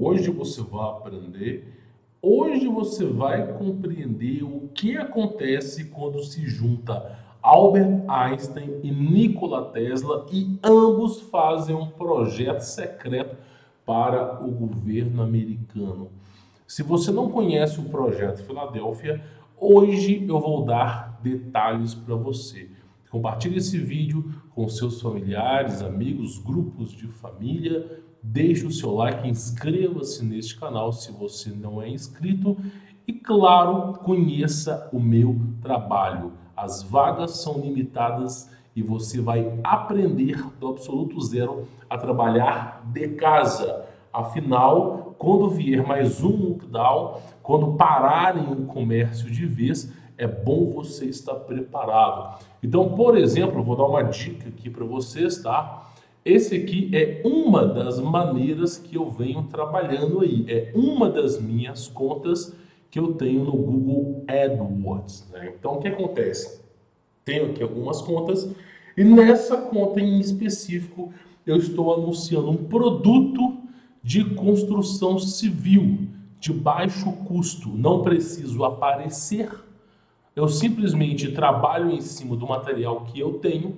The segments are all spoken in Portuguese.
hoje você vai aprender, hoje você vai compreender o que acontece quando se junta Albert Einstein e Nikola Tesla e ambos fazem um projeto secreto para o governo americano. Se você não conhece o projeto Filadélfia, hoje eu vou dar detalhes para você. Compartilhe esse vídeo com seus familiares, amigos, grupos de família. Deixe o seu like, inscreva-se neste canal se você não é inscrito e, claro, conheça o meu trabalho. As vagas são limitadas e você vai aprender do absoluto zero a trabalhar de casa. Afinal, quando vier mais um lockdown, quando pararem o comércio de vez, é bom você estar preparado. Então, por exemplo, vou dar uma dica aqui para vocês, tá? Esse aqui é uma das maneiras que eu venho trabalhando aí. É uma das minhas contas que eu tenho no Google AdWords, né? Então, o que acontece? Tenho aqui algumas contas e nessa conta em específico eu estou anunciando um produto de construção civil de baixo custo. Não preciso aparecer, eu simplesmente trabalho em cima do material que eu tenho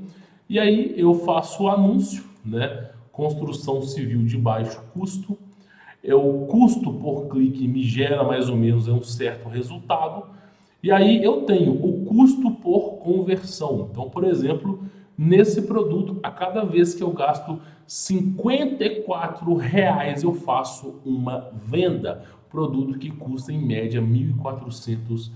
e aí eu faço o anúncio, né? Construção civil de baixo custo. O custo por clique me gera mais ou menos um certo resultado. E aí eu tenho o custo por conversão. Então, por exemplo, nesse produto, a cada vez que eu gasto R$ 54, eu faço uma venda. Produto que custa em média R$ 1.400.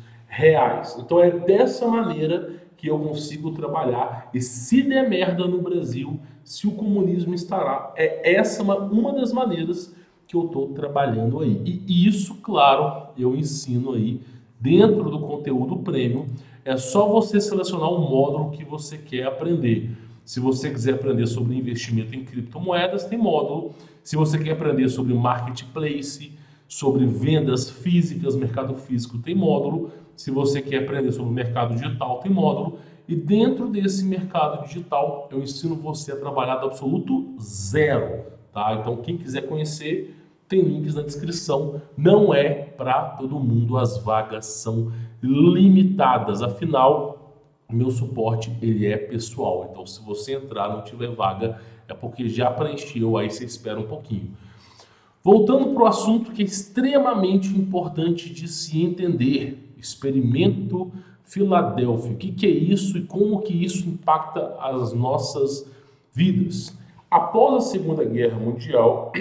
Então é dessa maneira que eu consigo trabalhar. E se der merda no Brasil, se o comunismo instalar, é essa uma das maneiras que eu estou trabalhando aí. E isso, claro, eu ensino aí dentro do conteúdo premium. É só você selecionar o módulo que você quer aprender. Se você quiser aprender sobre investimento em criptomoedas, tem módulo. Se você quer aprender sobre marketplace, sobre vendas físicas, mercado físico, tem módulo. Se você quer aprender sobre o mercado digital, tem módulo. E dentro desse mercado digital, eu ensino você a trabalhar do absoluto zero, tá? Então, quem quiser conhecer, tem links na descrição. Não é para todo mundo, as vagas são limitadas. Afinal, meu suporte ele é pessoal. Então, se você entrar e não tiver vaga, é porque já preencheu, aí você espera um pouquinho. Voltando para o assunto que é extremamente importante de se entender, experimento Filadélfia. O que é isso e como que isso impacta as nossas vidas? Após a Segunda Guerra Mundial,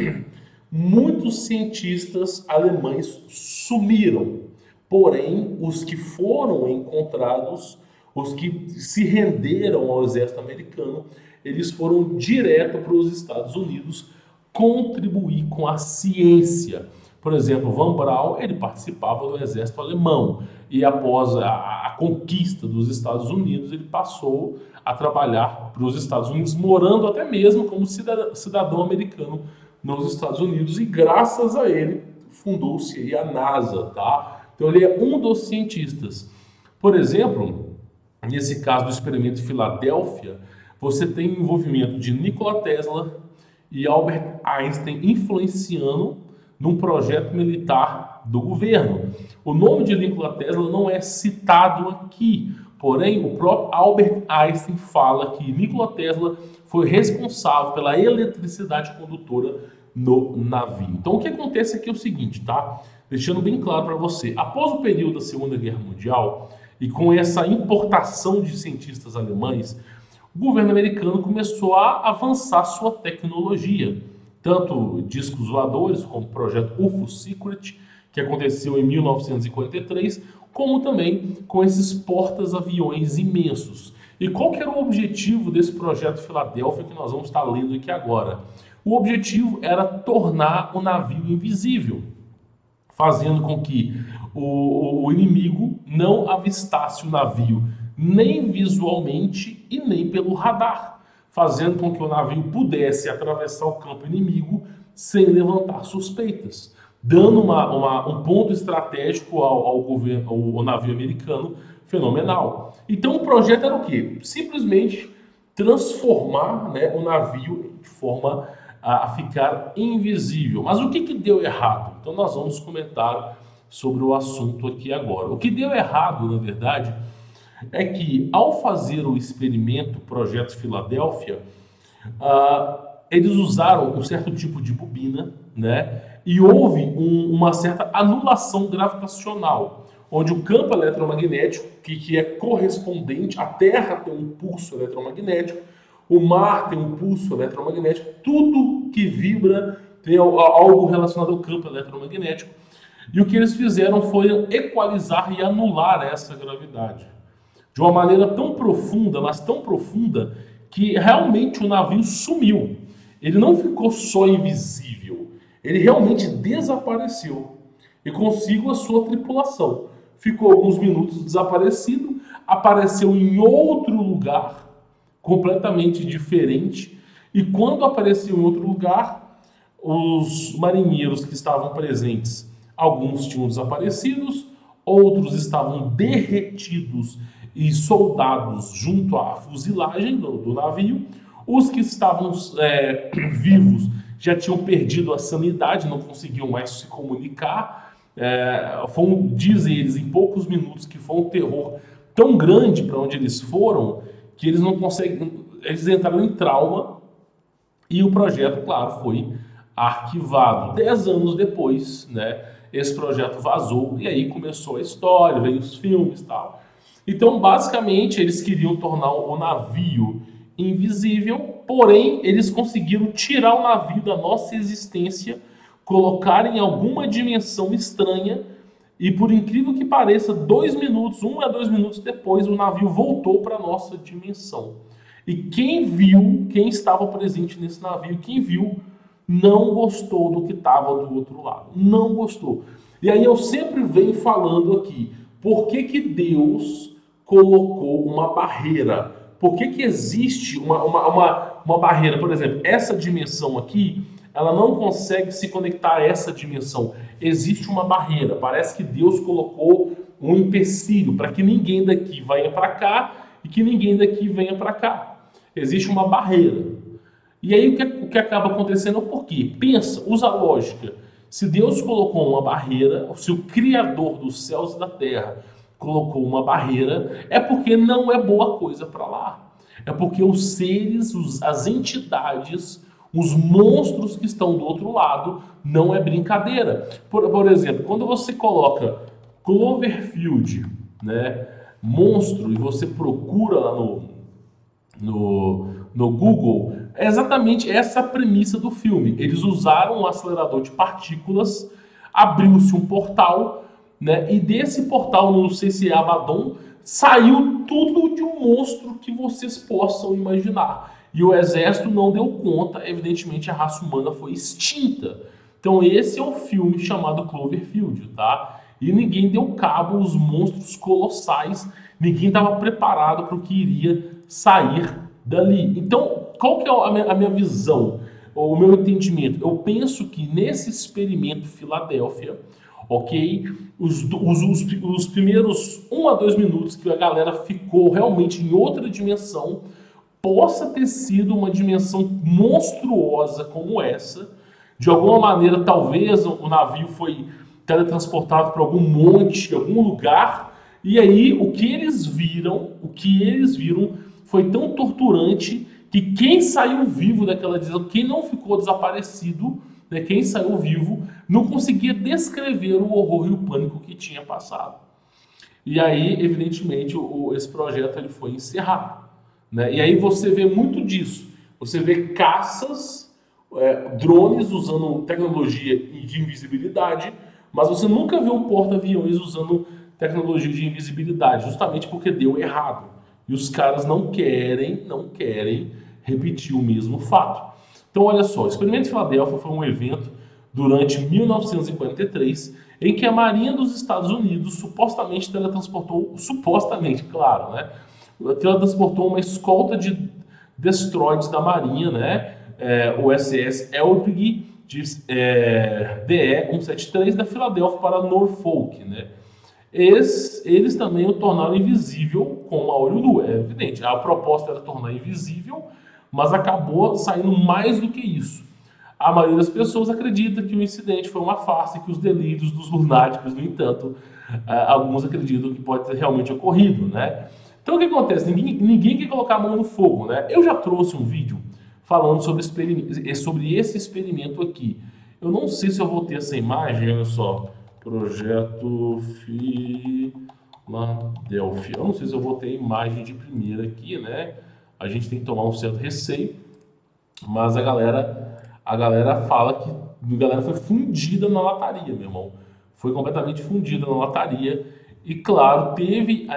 muitos cientistas alemães sumiram. Porém, os que foram encontrados, os que se renderam ao exército americano, eles foram direto para os Estados Unidos contribuir com a ciência. Por exemplo, Van Braun, ele participava do exército alemão e após a conquista dos Estados Unidos, ele passou a trabalhar para os Estados Unidos, morando até mesmo como cidadão americano nos Estados Unidos, e graças a ele fundou-se aí a NASA, tá? Então ele é um dos cientistas. Por exemplo, nesse caso do experimento Filadélfia, você tem o envolvimento de Nikola Tesla e Albert Einstein influenciando num projeto militar do governo. O nome de Nikola Tesla não é citado aqui, porém o próprio Albert Einstein fala que Nikola Tesla foi responsável pela eletricidade condutora no navio. Então o que acontece aqui é o seguinte, tá? Deixando bem claro para você, após o período da Segunda Guerra Mundial e com essa importação de cientistas alemães, o governo americano começou a avançar sua tecnologia, tanto discos voadores, como o projeto UFO Secret, que aconteceu em 1943, como também com esses portas-aviões imensos. E qual que era o objetivo desse projeto Filadélfia que nós vamos estar lendo aqui agora? O objetivo era tornar o navio invisível, fazendo com que o inimigo não avistasse o navio nem visualmente e nem pelo radar, fazendo com que o navio pudesse atravessar o campo inimigo sem levantar suspeitas, dando um ponto estratégico ao governo, ao navio americano fenomenal. Então o projeto era o quê? Simplesmente transformar, né, o navio de forma a ficar invisível. Mas o que deu errado? Então nós vamos comentar sobre o assunto aqui agora. O que deu errado, na verdade, é que ao fazer o experimento Projeto Filadélfia, eles usaram um certo tipo de bobina, né? E houve uma certa anulação gravitacional, onde o campo eletromagnético, que é correspondente, a Terra tem um pulso eletromagnético, o mar tem um pulso eletromagnético, tudo que vibra tem algo relacionado ao campo eletromagnético. E o que eles fizeram foi equalizar e anular essa gravidade. De uma maneira tão profunda, mas tão profunda, que realmente o navio sumiu. Ele não ficou só invisível, ele realmente desapareceu. E consigo a sua tripulação. Ficou alguns minutos desaparecido, apareceu em outro lugar, completamente diferente. E quando apareceu em outro lugar, os marinheiros que estavam presentes, alguns tinham desaparecidos, outros estavam derretidos e soldados junto à fuselagem do navio. Os que estavam vivos já tinham perdido a sanidade, não conseguiam mais se comunicar. Dizem eles em poucos minutos que foi um terror tão grande para onde eles foram que eles não conseguem, eles entraram em trauma e o projeto, claro, foi arquivado. 10 anos depois, né, esse projeto vazou e aí começou a história, veio os filmes e tal. Então, basicamente, eles queriam tornar o navio invisível, porém, eles conseguiram tirar o navio da nossa existência, colocar em alguma dimensão estranha e, por incrível que pareça, 2 minutos, 1 a 2 minutos depois, o navio voltou para a nossa dimensão. E quem viu, quem estava presente nesse navio, quem viu, não gostou do que estava do outro lado. Não gostou. E aí eu sempre venho falando aqui, por que Deus colocou uma barreira? Por que existe uma barreira? Por exemplo, essa dimensão aqui, ela não consegue se conectar a essa dimensão. Existe uma barreira. Parece que Deus colocou um empecilho para que ninguém daqui venha para cá e que ninguém daqui venha para cá. Existe uma barreira. E aí o que acaba acontecendo é por quê? Pensa, usa a lógica. Se Deus colocou uma barreira, se o Criador dos céus e da terra colocou uma barreira, é porque não é boa coisa para lá. É porque os seres, as entidades, os monstros que estão do outro lado, não é brincadeira. Por exemplo, quando você coloca Cloverfield, né, monstro, e você procura lá no Google, é exatamente essa a premissa do filme. Eles usaram um acelerador de partículas, abriu-se um portal, né, e desse portal, não sei se é Abaddon, saiu tudo de um monstro que vocês possam imaginar. E o exército não deu conta, evidentemente a raça humana foi extinta. Então esse é o filme chamado Cloverfield, tá? E ninguém deu cabo aos monstros colossais, ninguém estava preparado para o que iria sair dali. Então, qual que é a minha visão, o meu entendimento? Eu penso que nesse experimento Filadélfia, ok, os primeiros 1 a 2 minutos que a galera ficou realmente em outra dimensão, possa ter sido uma dimensão monstruosa como essa. De alguma maneira, talvez o navio foi teletransportado para algum monte, algum lugar, e aí o que eles viram foi tão torturante que quem saiu vivo daquela dimensão, quem não ficou desaparecido, né, quem saiu vivo, não conseguia descrever o horror e o pânico que tinha passado. E aí, evidentemente, esse projeto ele foi encerrado. Né? E aí você vê muito disso. Você vê caças, drones usando tecnologia de invisibilidade, mas você nunca vê um porta-aviões usando tecnologia de invisibilidade, justamente porque deu errado. E os caras não querem repetir o mesmo fato. Então, olha só, o Experimento Filadélfia foi um evento durante 1943 em que a Marinha dos Estados Unidos supostamente teletransportou, claro, né? Teletransportou uma escolta de destroyers da Marinha, né? O SS Eldridge DE-173 da Filadélfia para Norfolk, né? Eles também o tornaram invisível com a olho nu, é evidente. A proposta era tornar invisível, mas acabou saindo mais do que isso. A maioria das pessoas acredita que o incidente foi uma farsa e que os delírios dos lunáticos, no entanto, alguns acreditam que pode ter realmente ocorrido, né? Então o que acontece? Ninguém quer colocar a mão no fogo, né? Eu já trouxe um vídeo falando sobre esse experimento aqui. Eu não sei se eu vou ter essa imagem, olha só. Projeto Filadélfia. Eu não sei se eu vou ter a imagem de primeira aqui, né? A gente tem que tomar um certo receio, mas a galera fala que a galera foi fundida na lataria, meu irmão. Foi completamente fundida na lataria. E claro, teve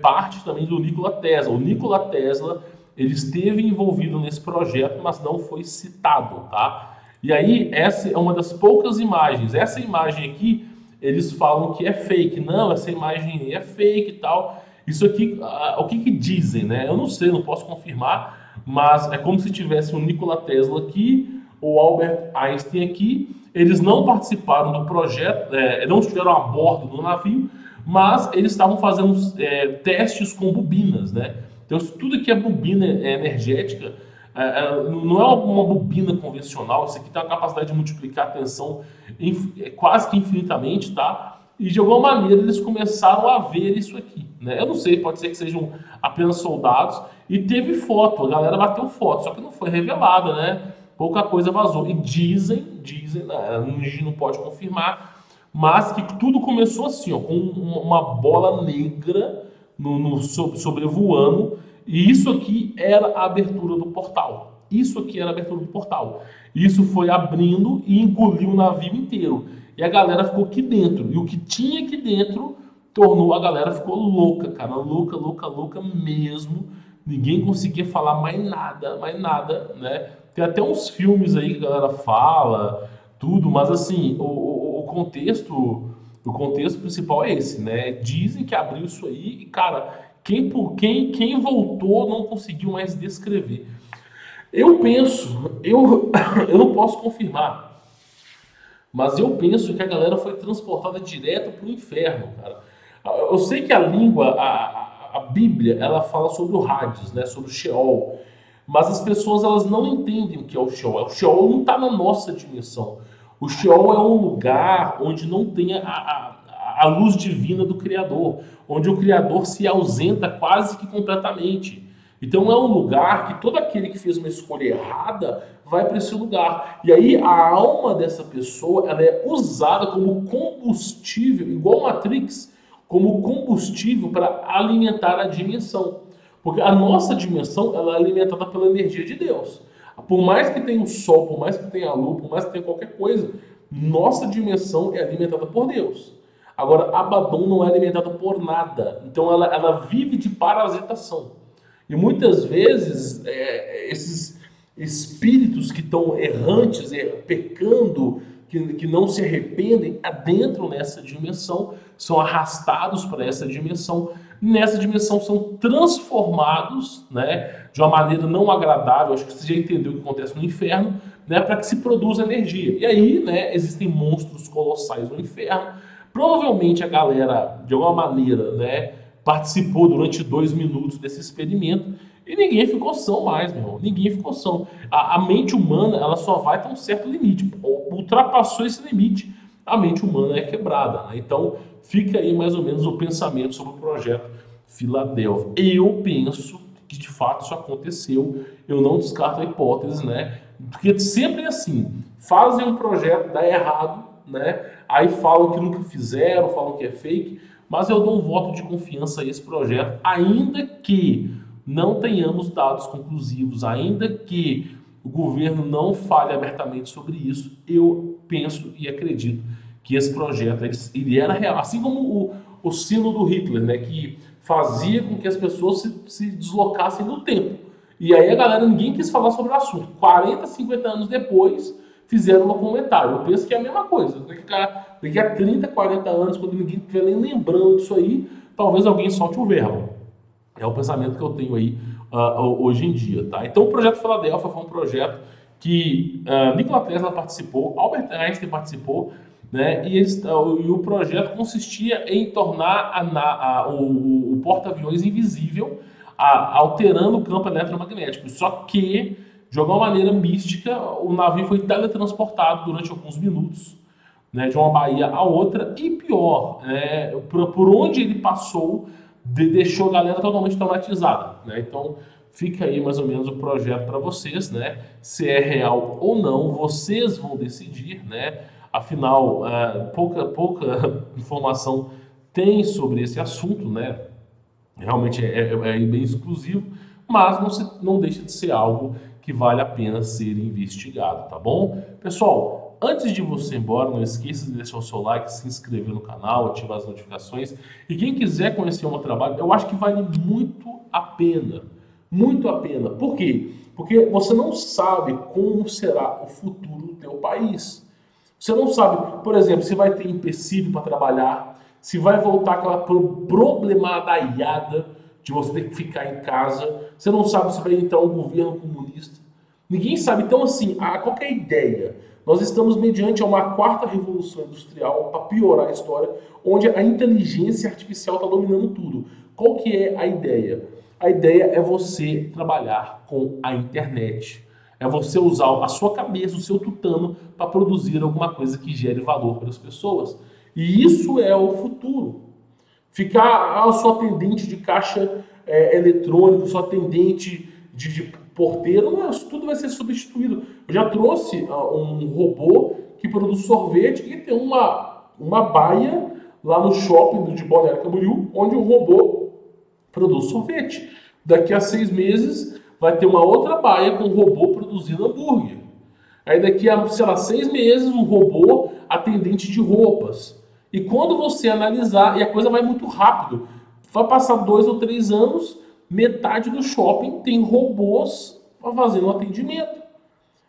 parte também do Nikola Tesla. O Nikola Tesla ele esteve envolvido nesse projeto, mas não foi citado, tá? E aí, essa é uma das poucas imagens. Essa imagem aqui, eles falam que é fake. Não, essa imagem aí é fake e tal. Isso aqui, o que dizem, né? Eu não sei, não posso confirmar, mas é como se tivesse o Nikola Tesla aqui, o Albert Einstein aqui. Eles não participaram do projeto, não estiveram a bordo do navio, mas eles estavam fazendo testes com bobinas, né? Então, isso tudo que é bobina energética, não é uma bobina convencional, isso aqui tem a capacidade de multiplicar a tensão quase que infinitamente, tá? E de alguma maneira eles começaram a ver isso aqui, né? Eu não sei, pode ser que sejam apenas soldados, e teve foto, a galera bateu foto, só que não foi revelada, né? Pouca coisa vazou. E dizem, né, a gente não pode confirmar, mas que tudo começou assim, ó, com uma bola negra sobrevoando, e isso aqui era a abertura do portal. Isso aqui era a abertura do portal. Isso foi abrindo e engoliu o navio inteiro. E a galera ficou aqui dentro. E o que tinha aqui dentro tornou a galera ficou louca, cara. Louca, louca, louca mesmo. Ninguém conseguia falar mais nada, né? Tem até uns filmes aí que a galera fala, tudo, mas assim, o contexto principal é esse, né? Dizem que abriu isso aí e, cara, quem voltou não conseguiu mais descrever. Eu penso, eu não posso confirmar, mas eu penso que a galera foi transportada direto para o inferno, cara. Eu sei que a língua, a Bíblia, ela fala sobre o Hades, né? Sobre o Sheol. Mas as pessoas elas não entendem o que é o Sheol. O Sheol não está na nossa dimensão. O Sheol é um lugar onde não tem a luz divina do Criador, onde o Criador se ausenta quase que completamente. Então é um lugar que todo aquele que fez uma escolha errada vai para esse lugar. E aí a alma dessa pessoa ela é usada como combustível, igual Matrix, como combustível para alimentar a dimensão. Porque a nossa dimensão ela é alimentada pela energia de Deus. Por mais que tenha o sol, por mais que tenha a lua, por mais que tenha qualquer coisa, nossa dimensão é alimentada por Deus. Agora, Abaddon não é alimentada por nada. Então ela vive de parasitação. E muitas vezes esses espíritos que estão errantes, pecando, que não se arrependem, adentram nessa dimensão, são arrastados para essa dimensão. Nessa dimensão são transformados, né, de uma maneira não agradável. Acho que você já entendeu o que acontece no inferno, né, para que se produza energia. E aí, né, existem monstros colossais no inferno. Provavelmente a galera, de alguma maneira, né, participou durante 2 minutos desse experimento e ninguém ficou são mais, meu irmão. Ninguém ficou são. A mente humana, ela só vai até um certo limite. Ultrapassou esse limite, a mente humana é quebrada, né? Então, fica aí mais ou menos o pensamento sobre o projeto Filadélfia. Eu penso que de fato isso aconteceu. Eu não descarto a hipótese, né? Porque sempre é assim, fazem um projeto, dá errado, né? Aí falam que nunca fizeram, falam que é fake, mas eu dou um voto de confiança a esse projeto, ainda que não tenhamos dados conclusivos, ainda que o governo não fale abertamente sobre isso, eu penso e acredito que esse projeto ele era real. Assim como o sino do Hitler, né, que fazia com que as pessoas se deslocassem no tempo. E aí a galera, ninguém quis falar sobre o assunto. 40, 50 anos depois, fizeram um comentário. Eu penso que é a mesma coisa. Daqui a 30, 40 anos, quando ninguém estiver nem lembrando disso aí, talvez alguém solte o verbo. É o pensamento que eu tenho aí hoje em dia, tá? Então o projeto Filadélfia foi um projeto que Nikola Tesla participou, Albert Einstein participou, né? E o projeto consistia em tornar o porta-aviões invisível, alterando o campo eletromagnético. Só que de alguma maneira mística, o navio foi teletransportado durante alguns minutos, né, de uma baía a outra, e pior, por onde ele passou, deixou a galera totalmente traumatizada, né? Então fica aí mais ou menos o projeto para vocês, né? Se é real ou não, vocês vão decidir, né? Afinal, pouca informação tem sobre esse assunto, né? Realmente é bem exclusivo, mas não deixa de ser algo que vale a pena ser investigado, tá bom? Pessoal, antes de você ir embora, não esqueça de deixar o seu like, se inscrever no canal, ativar as notificações. E quem quiser conhecer o meu trabalho, eu acho que vale muito a pena. Muito a pena. Por quê? Porque você não sabe como será o futuro do teu país. Você não sabe, por exemplo, se vai ter empecilho para trabalhar, se vai voltar aquela problemadaiada de você ter que ficar em casa. Você não sabe se vai entrar um governo comunista. Ninguém sabe. Então, assim, qual que é a ideia? Nós estamos mediante uma quarta revolução industrial, para piorar a história, onde a inteligência artificial está dominando tudo. Qual que é a ideia? A ideia é você trabalhar com a internet. É você usar a sua cabeça, o seu tutano, para produzir alguma coisa que gere valor para as pessoas. E isso é o futuro. Ficar, sou atendente de caixa eletrônico, sou atendente de porteiro, não, isso tudo vai ser substituído. Eu já trouxe um robô que produz sorvete e tem uma baia lá no shopping de Balneário Camboriú, onde o robô produz sorvete. Daqui a 6 meses vai ter uma outra baia com o robô produzindo hambúrguer. Aí daqui a, sei lá, 6 meses, um robô atendente de roupas. E quando você analisar, e a coisa vai muito rápido, vai passar 2 ou 3 anos, metade do shopping tem robôs fazendo atendimento.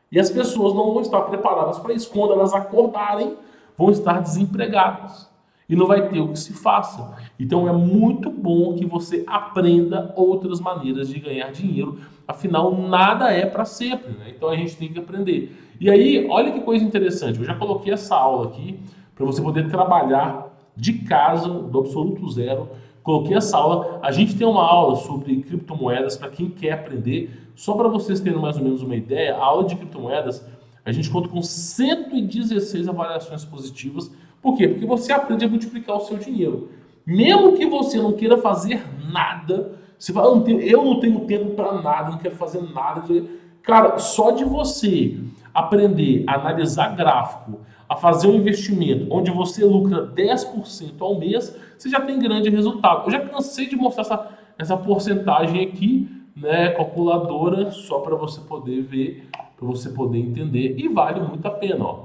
E as pessoas não vão estar preparadas para isso. Quando elas acordarem, vão estar desempregadas. E não vai ter o que se faça. Então é muito bom que você aprenda outras maneiras de ganhar dinheiro. Afinal, nada é para sempre, né? Então a gente tem que aprender. E aí, olha que coisa interessante. Eu já coloquei essa aula aqui para você poder trabalhar de casa, do absoluto zero. Coloquei essa aula. A gente tem uma aula sobre criptomoedas para quem quer aprender. Só para vocês terem mais ou menos uma ideia, a aula de criptomoedas, a gente conta com 116 avaliações positivas. Por quê? Porque você aprende a multiplicar o seu dinheiro. Mesmo que você não queira fazer nada, você fala, eu não tenho tempo para nada, não quero fazer nada. Cara, só de você aprender a analisar gráfico, a fazer um investimento onde você lucra 10% ao mês, você já tem grande resultado. Eu já cansei de mostrar essa porcentagem aqui, né, calculadora, só para você poder ver, para você poder entender, e vale muito a pena, ó.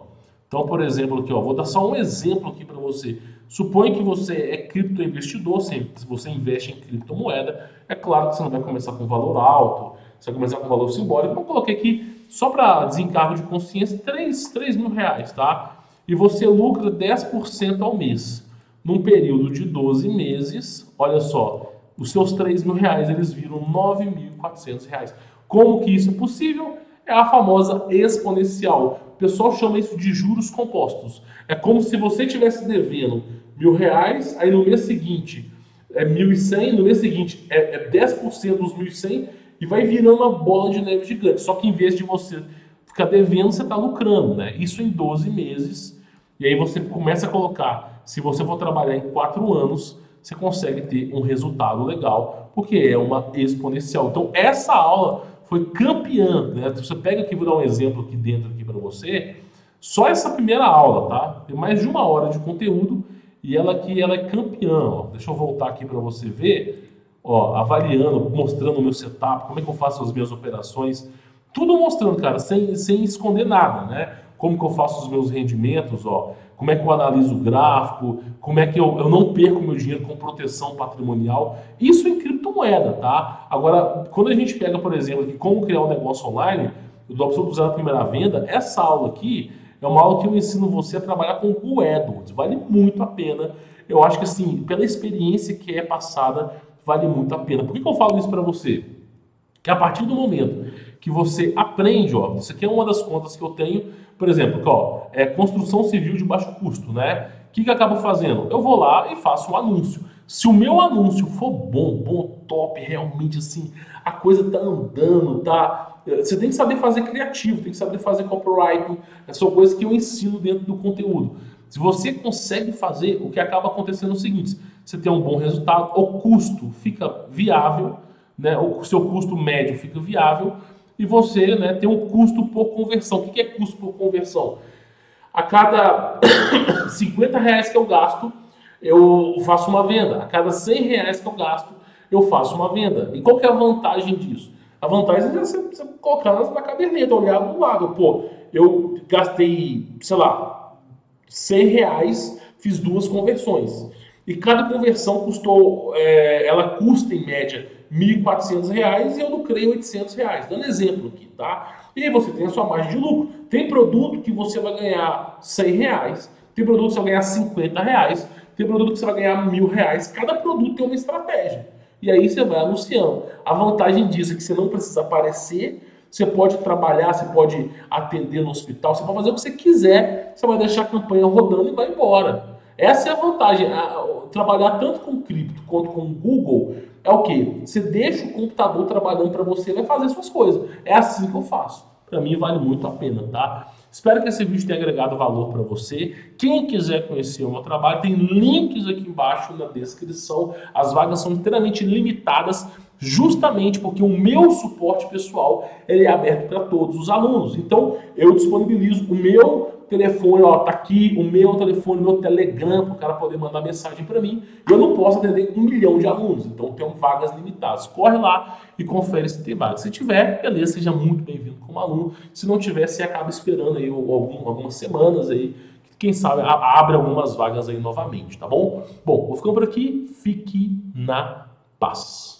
Então, por exemplo, aqui, ó, vou dar só um exemplo aqui para você. Suponha que você é criptoinvestidor, se você investe em criptomoeda, é claro que você não vai começar com valor alto, você vai começar com valor simbólico. Eu coloquei aqui, só para desencargo de consciência, 3 mil reais, tá? E você lucra 10% ao mês. Num período de 12 meses, olha só, os seus 3 mil reais, eles viram 9.400 reais. Como que isso é possível? É a famosa exponencial. O pessoal chama isso de juros compostos. É como se você estivesse devendo 1.000 reais, aí no mês seguinte é 1.100, no mês seguinte é 10% dos 1.100 e vai virando uma bola de neve gigante. Só que em vez de você ficar devendo, você está lucrando, né? Isso em 12 meses. E aí você começa a colocar, se você for trabalhar em 4 anos, você consegue ter um resultado legal, porque é uma exponencial. Então essa aula foi campeã, né? Você pega aqui, vou dar um exemplo aqui dentro aqui para você. Só essa primeira aula, tá? Tem mais de 1 hora de conteúdo e ela aqui, ela é campeã, ó. Deixa eu voltar aqui para você ver, ó, avaliando, mostrando o meu setup, como é que eu faço as minhas operações, tudo mostrando, cara, sem esconder nada, né? Como que eu faço os meus rendimentos, ó, como é que eu analiso o gráfico, como é que eu não perco meu dinheiro com proteção patrimonial. Isso em criptomoeda, tá? Agora, quando a gente pega, por exemplo, aqui, como criar um negócio online, do absoluto zero à primeira venda, essa aula aqui é uma aula que eu ensino você a trabalhar com o AdWords. Vale muito a pena. Eu acho que, assim, pela experiência que é passada, vale muito a pena. Por que eu falo isso para você? Que a partir do momento que você aprende, ó, isso aqui é uma das contas que eu tenho, por exemplo, que, ó, é construção civil de baixo custo, né? O que eu acabo fazendo? Eu vou lá e faço um anúncio. Se o meu anúncio for bom, top, realmente assim, a coisa tá andando, tá Você tem que saber fazer criativo, tem que saber fazer copywriting, são coisas que eu ensino dentro do conteúdo. Se você consegue fazer, o que acaba acontecendo é o seguinte: você tem um bom resultado, o custo fica viável, né? O seu custo médio fica viável e você, né, tem um custo por conversão. O que é custo por conversão? A cada R$ 50 que eu gasto, eu faço uma venda. A cada R$ 100 que eu gasto, eu faço uma venda. E qual que é a vantagem disso? A vantagem é você colocar na caderneta, olhar do lado. Pô, eu gastei, sei lá, R$ 100, fiz 2 conversões. E cada conversão custou, ela custa em média R$ 1.400 e eu lucrei R$ 800. Dando exemplo aqui, tá? E aí você tem a sua margem de lucro. Tem produto que você vai ganhar R$ 100, tem produto que você vai ganhar R$ 50, tem produto que você vai ganhar R$ 1.000. Cada produto tem uma estratégia. E aí você vai anunciando. A vantagem disso é que você não precisa aparecer, você pode trabalhar, você pode atender no hospital, você pode fazer o que você quiser, você vai deixar a campanha rodando e vai embora. Essa é a vantagem. Trabalhar tanto com cripto quanto com Google é o quê? Você deixa o computador trabalhando para você e vai fazer suas coisas. É assim que eu faço. Para mim vale muito a pena, tá? Espero que esse vídeo tenha agregado valor para você. Quem quiser conhecer o meu trabalho, tem links aqui embaixo na descrição. As vagas são inteiramente limitadas, justamente porque o meu suporte pessoal ele é aberto para todos os alunos. Então, eu disponibilizo o meu telefone, ó, tá aqui o meu telefone, meu Telegram, para o cara poder mandar mensagem para mim. Eu não posso atender 1 milhão de alunos, então tem vagas limitadas. Corre lá e confere se tem vaga. Se tiver, beleza, seja muito bem-vindo como aluno. Se não tiver, você acaba esperando aí algumas semanas aí, quem sabe abre algumas vagas aí novamente, tá bom? Bom, vou ficando por aqui, fique na paz.